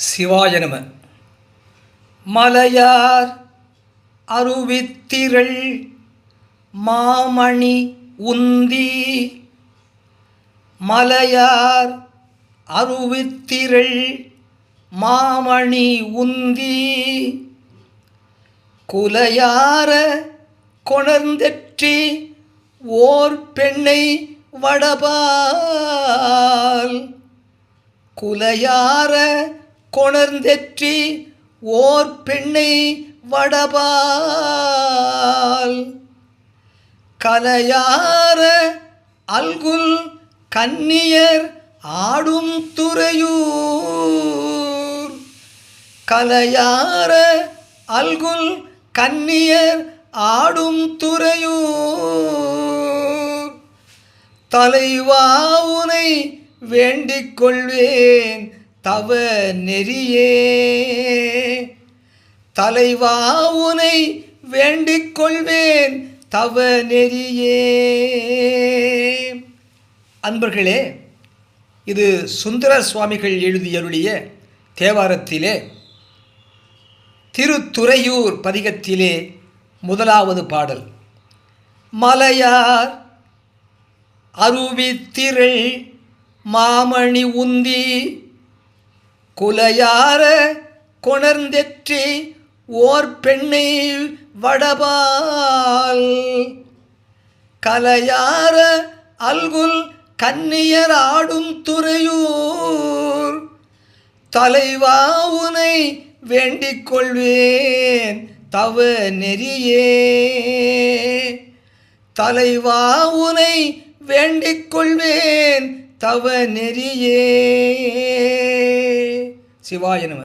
சிவாய நம. மலையார் அருவித்திரள் மாமணி உந்தி. மலையார் அருவித்திரள் மாமணி உந்தி. குலையார கொணர்ந்தெற்றி ஓர் பெண்ணை வடபால். குலையார கொணர்ந்தெற்றி ஓர் பெண்ணை வடபால். கலையார அல்குல் கன்னியர் ஆடும் துறையூர். கலையார அல்குல் கன்னியர் ஆடும் துறையூர். தலைவா உனை வேண்டிக் கொள்வேன் தவ நெறியே. தலைவா உனை வேண்டிக் கொள்வேன் தவ நெறியே. அன்பர்களே, இது சுந்தர சுவாமிகள் எழுதியருளிய தேவாரத்திலே திருத்துறையூர் பதிகத்திலே முதலாவது பாடல். மலையார் அருவித்திரள் மாமணி உந்தி. குலையார கொணர்ந்தெற்றி ஓர் பெண்ணை வடபால். கலையார அல்குல் கன்னியர் ஆடும் துறையூர். தலைவா உனை வேண்டிக் கொள்வேன் தவ நெறியே. தலைவா உனை வேண்டிக் கொள்வேன் தவ நெறியே. சிவாய நம.